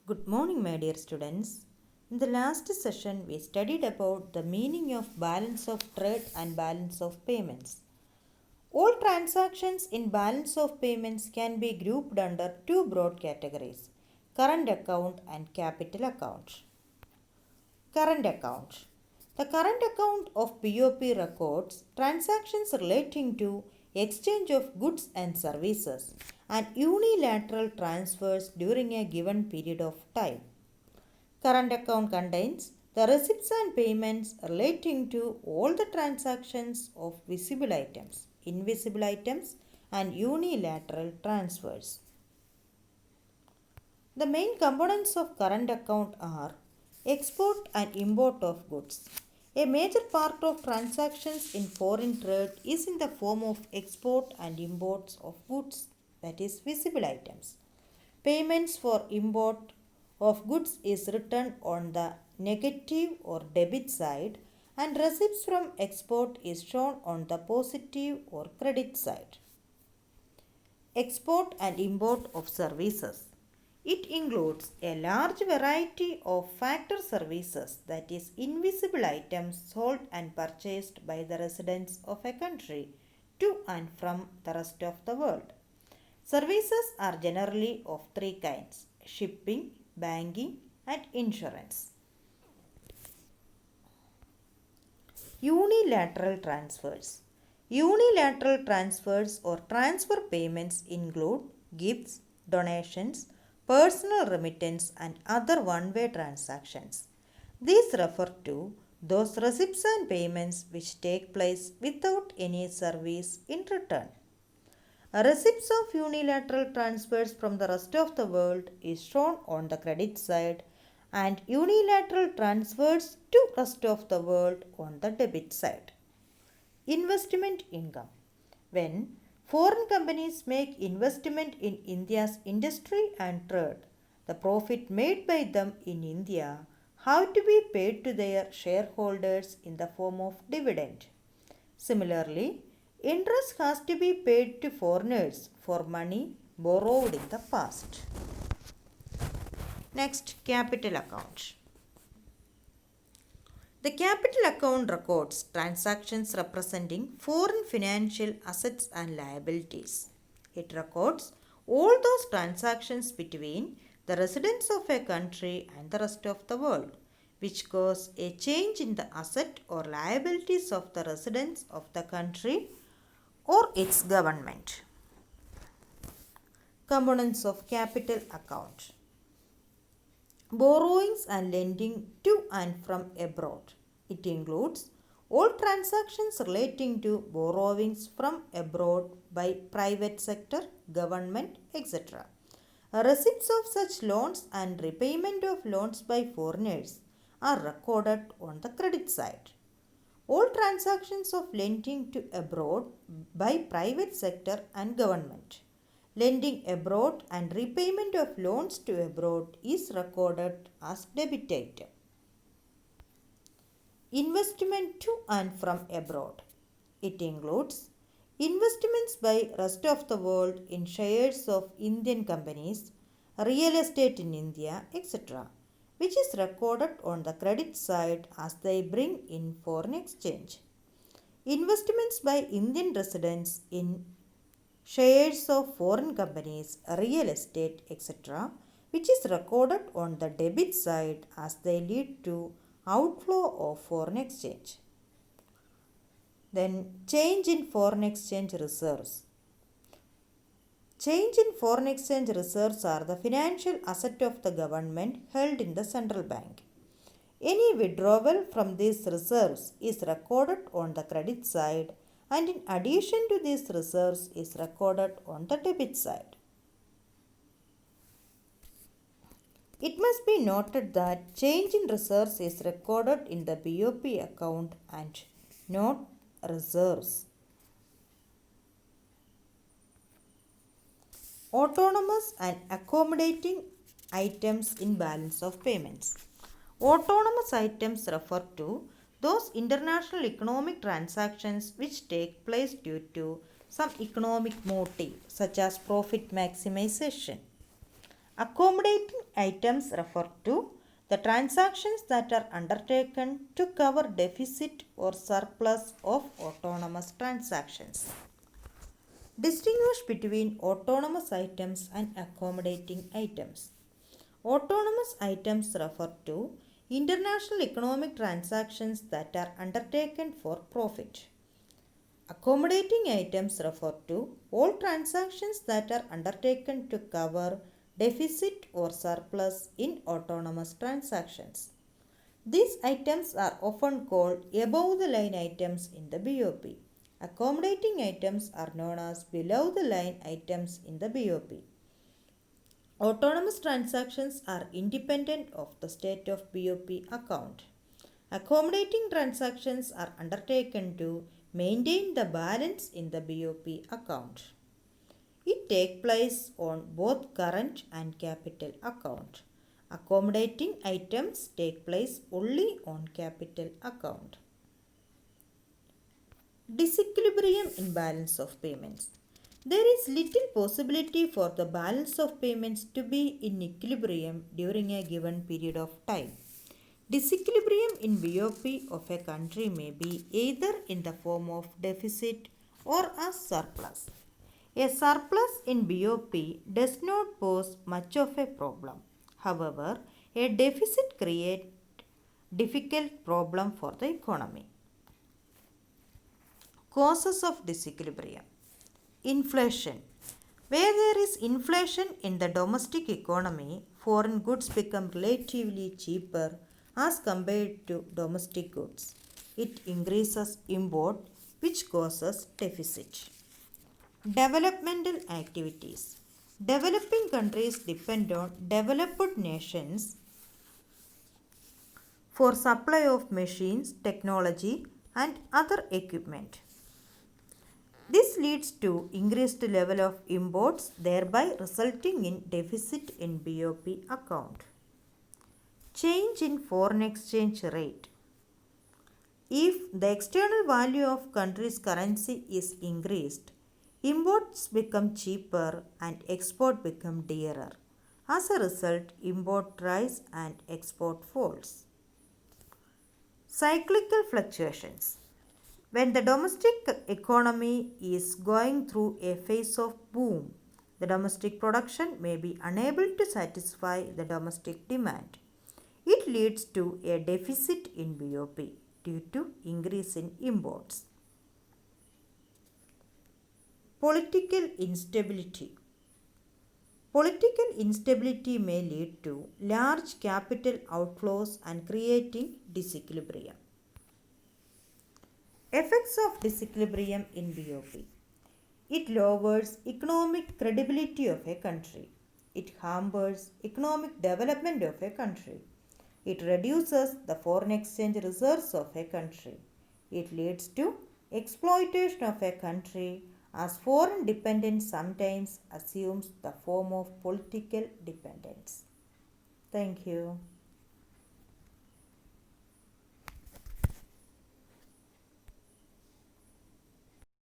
Good morning, my dear students. In the last session, we studied about the meaning of balance of trade and balance of payments. All transactions in balance of payments can be grouped under two broad categories, current account and capital account. Current account. The current account of BOP records transactions relating to exchange of goods and services and unilateral transfers during a given period of time. Current account contains the receipts and payments relating to all the transactions of visible items, invisible items, and unilateral transfers. The main components of current account are export and import of goods. A major part of transactions in foreign trade is in the form of export and imports of goods, that is, visible items. Payments for import of goods is written on the negative or debit side, and receipts from export is shown on the positive or credit side. Export and import of services. It includes a large variety of factor services, that is, invisible items sold and purchased by the residents of a country to and from the rest of the world. Services are generally of three kinds: shipping, banking, and insurance. Unilateral transfers. Unilateral transfers or transfer payments include gifts, donations, personal remittance, and other one-way transactions. These refer to those receipts and payments which take place without any service in return. Receipts of unilateral transfers from the rest of the world is shown on the credit side, and unilateral transfers to rest of the world on the debit side. Investment income. When foreign companies make investment in India's industry and trade, the profit made by them in India have to be paid to their shareholders in the form of dividend. Similarly, interest has to be paid to foreigners for money borrowed in the past. Next, capital account. The capital account records transactions representing foreign financial assets and liabilities. It records all those transactions between the residents of a country and the rest of the world, which cause a change in the asset or liabilities of the residents of the country or its government. Components of capital account. Borrowings and lending to and from abroad. It includes all transactions relating to borrowings from abroad by private sector, government, etc. Receipts of such loans and repayment of loans by foreigners are recorded on the credit side. All transactions of lending to abroad by private sector and government. Lending abroad and repayment of loans to abroad is recorded as debit item. Investment to and from abroad. It includes investments by rest of the world in shares of Indian companies, real estate in India, etc., which is recorded on the credit side as they bring in foreign exchange. Investments by Indian residents in shares of foreign companies, real estate, etc., which is recorded on the debit side as they lead to outflow of foreign exchange. Then change in foreign exchange reserves. Change in foreign exchange reserves are the financial asset of the government held in the central bank. Any withdrawal from these reserves is recorded on the credit side, and in addition to these reserves is recorded on the debit side. It must be noted that change in reserves is recorded in the BOP account and not reserves. Autonomous and accommodating items in balance of payments. Autonomous items refer to those international economic transactions which take place due to some economic motive, such as profit maximization. Accommodating items refer to the transactions that are undertaken to cover deficit or surplus of autonomous transactions. Distinguish between autonomous items and accommodating items. Autonomous items refer to international economic transactions that are undertaken for profit. Accommodating items refer to all transactions that are undertaken to cover deficit or surplus in autonomous transactions. These items are often called above the line items in the BOP. Accommodating items are known as below the line items in the BOP. Autonomous transactions are independent of the state of BOP account. Accommodating transactions are undertaken to maintain the balance in the BOP account. It takes place on both current and capital account. Accommodating items take place only on capital account. Disequilibrium in balance of payments. There is little possibility for the balance of payments to be in equilibrium during a given period of time. Disequilibrium in BOP of a country may be either in the form of deficit or as surplus. A surplus in BOP does not pose much of a problem. However, a deficit creates difficult problem for the economy. Causes of disequilibrium. Inflation. Where there is inflation in the domestic economy, foreign goods become relatively cheaper as compared to domestic goods. It increases import, which causes deficit. Developmental activities. Developing countries depend on developed nations for supply of machines, technology, and other equipment. This leads to increased level of imports, thereby resulting in deficit in BOP account. Change in foreign exchange rate. If the external value of country's currency is increased, imports become cheaper and export become dearer. As a result, import rise and export falls. Cyclical fluctuations. When the domestic economy is going through a phase of boom, the domestic production may be unable to satisfy the domestic demand. It leads to a deficit in BOP due to increase in imports. Political instability. Political instability may lead to large capital outflows and creating disequilibrium. Effects of disequilibrium in BOP. It lowers economic credibility of a country. It hampers economic development of a country. It reduces the foreign exchange reserves of a country. It leads to exploitation of a country as foreign dependence sometimes assumes the form of political dependence. Thank you.